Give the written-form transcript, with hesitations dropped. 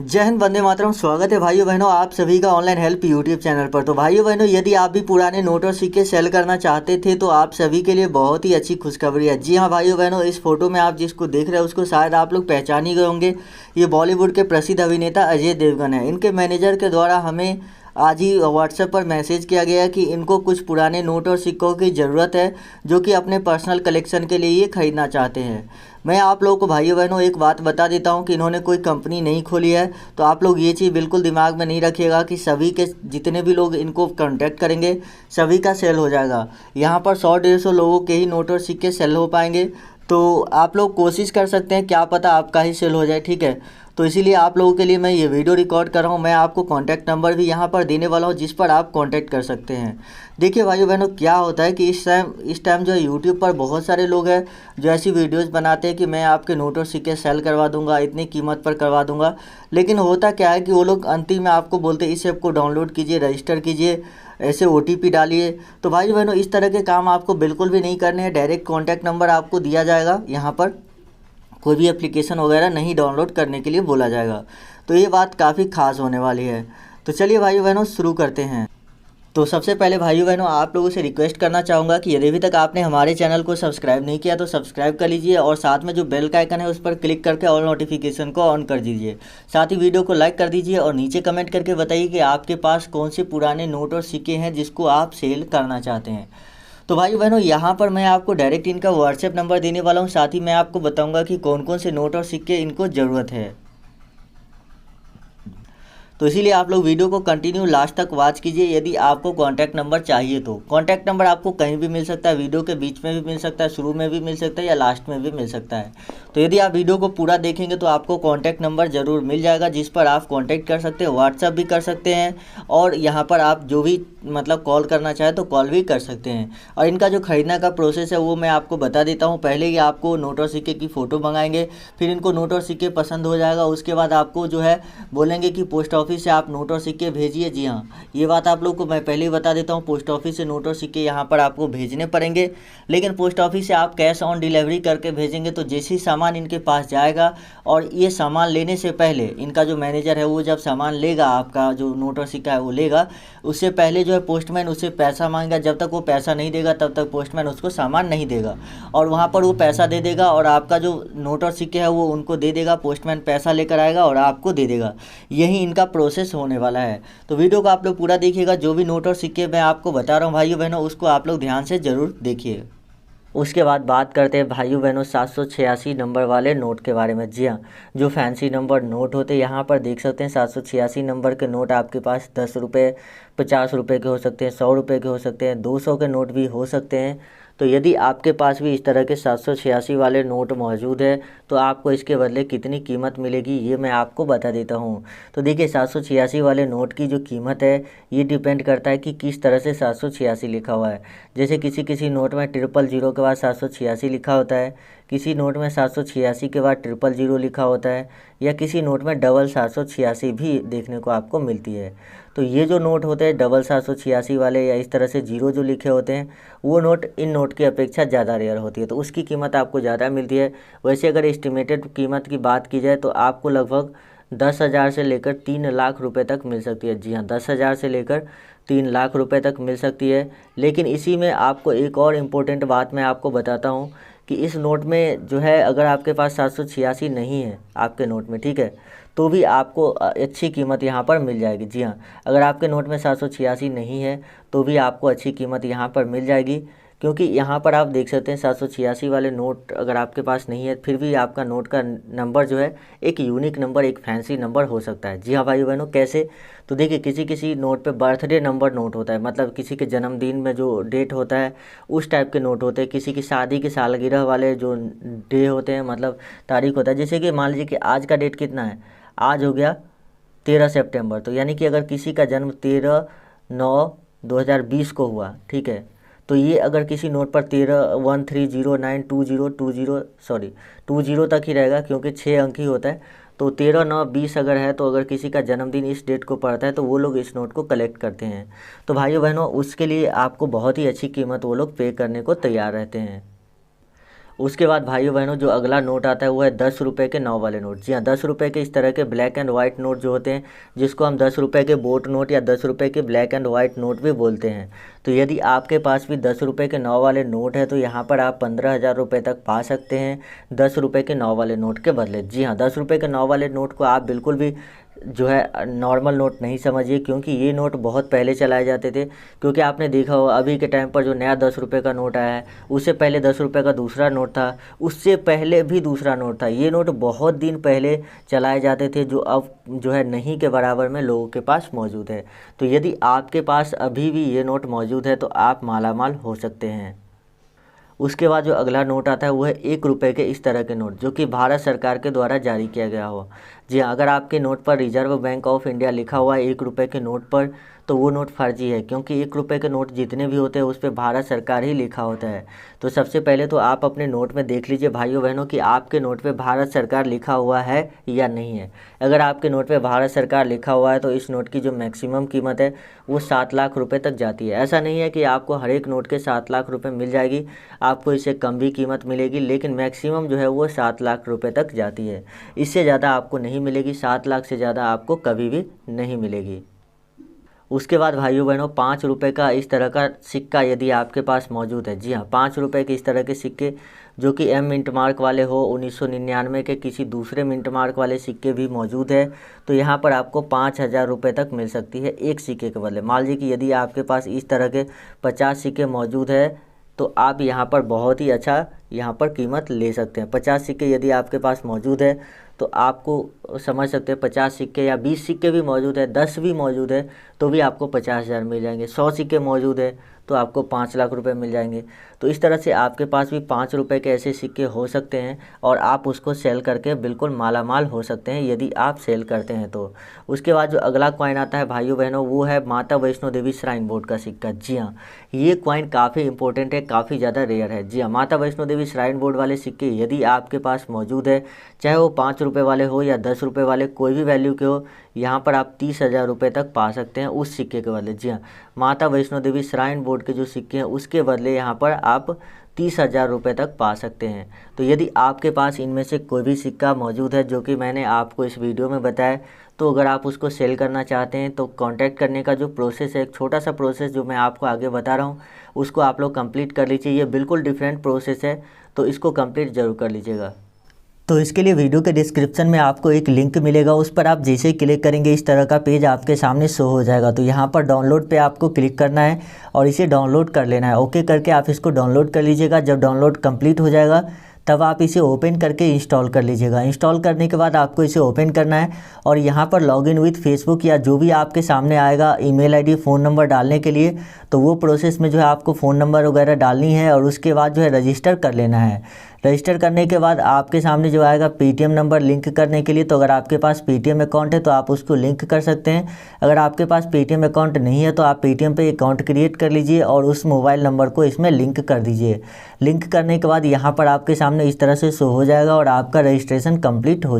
जय हिंद, वंदे मातरम। स्वागत है भाइयों बहनों आप सभी का ऑनलाइन हेल्प यूट्यूब चैनल पर। तो भाइयों बहनों, यदि आप भी पुराने नोट और सिक्के सेल करना चाहते थे तो आप सभी के लिए बहुत ही अच्छी खुशखबरी है। जी हाँ भाइयों बहनों, इस फोटो में आप जिसको देख रहे हैं उसको शायद आप लोग पहचान ही गए होंगे। ये बॉलीवुड के प्रसिद्ध अभिनेता अजय देवगन है। इनके मैनेजर के द्वारा हमें आज ही व्हाट्सएप पर मैसेज किया गया कि इनको कुछ पुराने नोट और सिक्कों की ज़रूरत है, जो कि अपने पर्सनल कलेक्शन के लिए ये ख़रीदना चाहते हैं। मैं आप लोगों को भाइयों बहनों एक बात बता देता हूं कि इन्होंने कोई कंपनी नहीं खोली है। तो आप लोग ये चीज़ बिल्कुल दिमाग में नहीं रखिएगा कि सभी के जितने भी लोग इनको कांटेक्ट करेंगे सभी का सेल हो जाएगा। यहाँ पर 100-150 लोगों के ही नोट और सिक्के सेल हो पाएंगे। तो आप लोग कोशिश कर सकते हैं, क्या पता आपका ही सेल हो जाए, ठीक है। तो इसीलिए आप लोगों के लिए मैं ये वीडियो रिकॉर्ड कर रहा हूँ। मैं आपको कॉन्टैक्ट नंबर भी यहाँ पर देने वाला हूँ जिस पर आप कॉन्टैक्ट कर सकते हैं। देखिए भाइयों बहनों, क्या होता है कि इस टाइम जो है यूट्यूब पर बहुत सारे लोग हैं जो ऐसी वीडियोस बनाते हैं कि मैं आपके नोट और सिक्के सेल करवा दूंगा, इतनी कीमत पर करवा दूंगा। लेकिन होता क्या है कि वो लोग अंतिम में आपको बोलते हैं इस ऐप को डाउनलोड कीजिए, रजिस्टर कीजिए, ऐसे OTP डालिए। तो भाई बहनों, इस तरह के काम आपको बिल्कुल भी नहीं करने हैं। डायरेक्ट कॉन्टैक्ट नंबर आपको दिया जाएगा, यहाँ पर कोई भी एप्लीकेशन वगैरह नहीं डाउनलोड करने के लिए बोला जाएगा। तो ये बात काफ़ी खास होने वाली है। तो चलिए भाइयों बहनों शुरू करते हैं। तो सबसे पहले भाइयों बहनों आप लोगों से रिक्वेस्ट करना चाहूँगा कि यदि अभी तक आपने हमारे चैनल को सब्सक्राइब नहीं किया तो सब्सक्राइब कर लीजिए और साथ में जो बेल का आइकन है उस पर क्लिक करके ऑल नोटिफिकेशन को ऑन कर दीजिए। साथ ही वीडियो को लाइक कर दीजिए और नीचे कमेंट करके बताइए कि आपके पास कौन से पुराने नोट और सिक्के हैं जिसको आप सेल करना चाहते हैं। तो भाई बहनों, यहाँ पर मैं आपको डायरेक्ट इनका व्हाट्सएप नंबर देने वाला हूँ। साथ ही मैं आपको बताऊँगा कि कौन कौन से नोट और सिक्के इनको ज़रूरत है। तो इसीलिए आप लोग वीडियो को कंटिन्यू लास्ट तक वॉच कीजिए। यदि आपको कॉन्टैक्ट नंबर चाहिए तो कॉन्टैक्ट नंबर आपको कहीं भी मिल सकता है, वीडियो के बीच में भी मिल सकता है, शुरू में भी मिल सकता है या लास्ट में भी मिल सकता है। तो यदि आप वीडियो को पूरा देखेंगे तो आपको कॉन्टैक्ट नंबर ज़रूर मिल जाएगा जिस पर आप कॉन्टैक्ट कर सकते हैं, व्हाट्सअप भी कर सकते हैं और यहाँ पर आप जो भी मतलब कॉल करना चाहें तो कॉल भी कर सकते हैं। और इनका जो ख़रीदने का प्रोसेस है वो मैं आपको बता देता हूँ। पहले ही आपको नोट और सिक्के की फ़ोटो मंगाएंगे, फिर इनको नोट और सिक्के पसंद हो जाएगा, उसके बाद आपको जो है बोलेंगे कि पोस्ट ऑफिस से आप नोट और सिक्के भेजिए। जी हाँ, ये बात आप लोग को मैं पहले ही बता देता हूँ। पोस्ट ऑफिस से नोट और सिक्के यहाँ पर आपको भेजने पड़ेंगे, लेकिन पोस्ट ऑफिस से आप कैश ऑन डिलीवरी करके भेजेंगे तो जैसे ही सामान इनके पास जाएगा और ये सामान लेने से पहले इनका जो मैनेजर है वो जब सामान लेगा, आपका जो नोट और सिक्का है वो लेगा, उससे पहले जो है पोस्टमैन उससे पैसा मांगेगा। जब तक वो पैसा नहीं देगा तब तक पोस्टमैन उसको सामान नहीं देगा और वहाँ पर वो पैसा दे देगा और आपका जो नोट और सिक्के है वो उनको दे देगा। पोस्टमैन पैसा लेकर आएगा और आपको दे देगा। यही इनका प्रोसेस होने वाला है। तो वीडियो को आप लोग पूरा देखिएगा। जो भी नोट और सिक्के मैं आपको बता रहा हूँ भाइयों बहनों, उसको आप लोग ध्यान से ज़रूर देखिए। उसके बाद बात करते हैं भाइयों बहनों 786 नंबर वाले नोट के बारे में। जी हाँ, जो फैंसी नंबर नोट होते हैं यहाँ पर देख सकते हैं 786 नंबर के नोट आपके पास 10 रुपये, 50 रुपये के हो सकते हैं, 100 रुपये के हो सकते हैं, 200 के नोट भी हो सकते हैं। तो यदि आपके पास भी इस तरह के 786 वाले नोट मौजूद है तो आपको इसके बदले कितनी कीमत मिलेगी ये मैं आपको बता देता हूँ। तो देखिए 786 वाले नोट की जो कीमत है ये डिपेंड करता है कि किस तरह से 786 लिखा हुआ है। जैसे किसी नोट में 000 के बाद 786 लिखा होता है, किसी नोट में 786 के बाद 000 लिखा होता है, या किसी नोट में डबल 786 भी देखने को आपको मिलती है। तो ये जो नोट होते हैं डबल 786 वाले या इस तरह से जीरो जो लिखे होते हैं वो नोट इन नोट की अपेक्षा ज़्यादा रेयर होती है, तो उसकी कीमत आपको ज़्यादा मिलती है। वैसे अगर एस्टिमेटेड कीमत की बात की जाए तो आपको लगभग 10,000 से लेकर 3 लाख रुपए तक मिल सकती है। जी हाँ, 10,000 से लेकर 3 लाख रुपए तक मिल सकती है। लेकिन इसी में आपको एक और इम्पोर्टेंट बात मैं आपको बताता हूँ कि इस नोट में जो है अगर आपके पास 786 नहीं है आपके नोट में, ठीक है, तो भी आपको अच्छी कीमत यहाँ पर मिल जाएगी। जी हाँ, अगर आपके नोट में 786 नहीं है तो भी आपको अच्छी कीमत यहाँ पर मिल जाएगी, क्योंकि यहाँ पर आप देख सकते हैं 786 वाले नोट अगर आपके पास नहीं है फिर भी आपका नोट का नंबर जो है एक यूनिक नंबर, एक फैंसी नंबर हो सकता है। जी हाँ भाई बहनों, कैसे? तो देखिए किसी नोट पे बर्थडे नंबर नोट होता है, मतलब किसी के जन्मदिन में जो डेट होता है उस टाइप के नोट होते हैं। किसी की शादी की सालगिरह वाले जो डे होते हैं, मतलब तारीख होता है। जैसे कि मान लीजिए कि आज का डेट कितना है, आज हो गया 13 सितंबर, तो यानी कि अगर किसी का जन्म 13/9/2020 को हुआ, ठीक है, तो ये अगर किसी नोट पर 1313092020 तक ही रहेगा, क्योंकि 6 अंक ही होता है। तो 13/9/20 अगर है तो अगर किसी का जन्मदिन इस डेट को पड़ता है तो वो लोग इस नोट को कलेक्ट करते हैं। तो भाइयों बहनों, उसके लिए आपको बहुत ही अच्छी कीमत वो लोग पे करने को तैयार रहते हैं। उसके बाद भाइयों बहनों जो अगला नोट आता है वो है 10 रुपये के 9 वाले नोट। जी हाँ, 10 रुपये के इस तरह के ब्लैक एंड वाइट नोट जो होते हैं, जिसको हम 10 रुपये के बोट नोट या 10 रुपये के ब्लैक एंड वाइट नोट भी बोलते हैं। तो यदि आपके पास भी 10 रुपये के 9 वाले नोट है तो यहाँ पर आप 15,000 रुपये तक पा सकते हैं 10 रुपये के 9 वाले नोट के बदले। जी हाँ, 10 रुपये के 9 वाले नोट को आप बिल्कुल भी जो है नॉर्मल नोट नहीं समझिए, क्योंकि ये नोट बहुत पहले चलाए जाते थे। क्योंकि आपने देखा होगा अभी के टाइम पर जो नया 10 रुपये का नोट आया है, उससे पहले 10 रुपये का दूसरा नोट था, उससे पहले भी दूसरा नोट था। ये नोट बहुत दिन पहले चलाए जाते थे, जो अब जो है नहीं के बराबर में लोगों के पास मौजूद है। तो यदि आपके पास अभी भी ये नोट मौजूद है तो आप मालामाल हो सकते हैं। उसके बाद जो अगला नोट आता है वो है 1 रुपये के इस तरह के नोट, जो कि भारत सरकार के द्वारा जारी किया गया हो। जी हाँ, अगर आपके नोट पर रिजर्व बैंक ऑफ इंडिया लिखा हुआ है 1 रुपये के नोट पर, तो वो नोट फर्जी है, क्योंकि 1 रुपये के नोट जितने भी होते हैं उस पर भारत सरकार ही लिखा होता है। तो सबसे पहले तो आप अपने नोट में देख लीजिए भाइयों बहनों कि आपके नोट पे भारत सरकार लिखा हुआ है या नहीं है। अगर आपके नोट पे भारत सरकार लिखा हुआ है तो इस नोट की जो मैक्सिमम कीमत है वो 7 लाख रुपए तक जाती है। ऐसा नहीं है कि आपको हर एक नोट के 7 लाख रुपए मिल जाएगी, आपको इससे कम भी कीमत मिलेगी, लेकिन मैक्सिमम जो है वो 7 लाख रुपए तक जाती है। इससे ज़्यादा आपको नहीं मिलेगी, 7 लाख से ज़्यादा आपको कभी भी नहीं मिलेगी। उसके बाद भाइयों बहनों 5 रुपये का इस तरह का सिक्का यदि आपके पास मौजूद है, जी हाँ 5 रुपये के इस तरह के सिक्के जो कि एम मिंट मार्क वाले हो, 1999 के किसी दूसरे मिंट मार्क वाले सिक्के भी मौजूद है, तो यहाँ पर आपको 5,000 रुपये तक मिल सकती है एक सिक्के के बदले। मान लीजिए कि यदि आपके पास इस तरह के 50 सिक्के मौजूद है तो आप यहाँ पर बहुत ही अच्छा यहाँ पर कीमत ले सकते हैं। 50 सिक्के यदि आपके पास मौजूद है तो आपको समझ सकते हैं 50 सिक्के या 20 सिक्के भी मौजूद है, 10 भी मौजूद है तो भी आपको 50,000 मिल जाएंगे। 100 सिक्के मौजूद है तो आपको 5 लाख रुपए मिल जाएंगे। तो इस तरह से आपके पास भी 5 रुपये के ऐसे सिक्के हो सकते हैं और आप उसको सेल करके बिल्कुल मालामाल हो सकते हैं यदि आप सेल करते हैं तो। उसके बाद जो अगला कॉइन आता है भाइयों बहनों वो है माता वैष्णो देवी श्राइन बोर्ड का सिक्का। जी हाँ, ये कॉइन काफ़ी इंपॉर्टेंट है, काफ़ी ज़्यादा रेयर है। जी हाँ, माता वैष्णो देवी श्राइन बोर्ड वाले सिक्के यदि आपके पास मौजूद है, चाहे वो 5 रुपये वाले हो या 10 रुपये वाले, कोई भी वैल्यू के हो, यहाँ पर आप 30,000 रुपये तक पा सकते हैं उस सिक्के के बदले। जी हाँ, माता वैष्णो देवी श्राइन बोर्ड के जो सिक्के हैं उसके बदले यहाँ पर आप 30,000 रुपये तक पा सकते हैं। तो यदि आपके पास इनमें से कोई भी सिक्का मौजूद है जो कि मैंने आपको इस वीडियो में बताया, तो अगर आप उसको सेल करना चाहते हैं तो कांटेक्ट करने का जो प्रोसेस है, एक छोटा सा प्रोसेस जो मैं आपको आगे बता रहा हूँ, उसको आप लोग कंप्लीट कर लीजिए। ये बिल्कुल डिफरेंट प्रोसेस है, तो इसको कंप्लीट ज़रूर कर लीजिएगा। तो इसके लिए वीडियो के डिस्क्रिप्शन में आपको एक लिंक मिलेगा, उस पर आप जैसे ही क्लिक करेंगे इस तरह का पेज आपके सामने शो हो जाएगा। तो यहाँ पर डाउनलोड पे आपको क्लिक करना है और इसे डाउनलोड कर लेना है। ओके करके आप इसको डाउनलोड कर लीजिएगा। जब डाउनलोड कंप्लीट हो जाएगा तब आप इसे ओपन करके इंस्टॉल कर लीजिएगा। इंस्टॉल करने के बाद आपको इसे ओपन करना है और यहाँ पर लॉगिन विथ फेसबुक या जो भी आपके सामने आएगा ईमेल आईडी फ़ोन नंबर डालने के लिए, तो वो प्रोसेस में जो है आपको फ़ोन नंबर वगैरह डालनी है और उसके बाद जो है रजिस्टर कर लेना है। रजिस्टर करने के बाद आपके सामने जो आएगा पेटीएम नंबर लिंक करने के लिए, तो अगर आपके पास पेटीएम अकाउंट है तो आप उसको लिंक कर सकते हैं। अगर आपके पास पेटीएम अकाउंट नहीं है तो आप पेटीएम पे अकाउंट क्रिएट कर लीजिए और उस मोबाइल नंबर को इसमें लिंक कर दीजिए। लिंक करने के बाद यहाँ पर आपके सामने इस तरह से शो हो जाएगा और आपका रजिस्ट्रेशन कंप्लीट हो चुका है।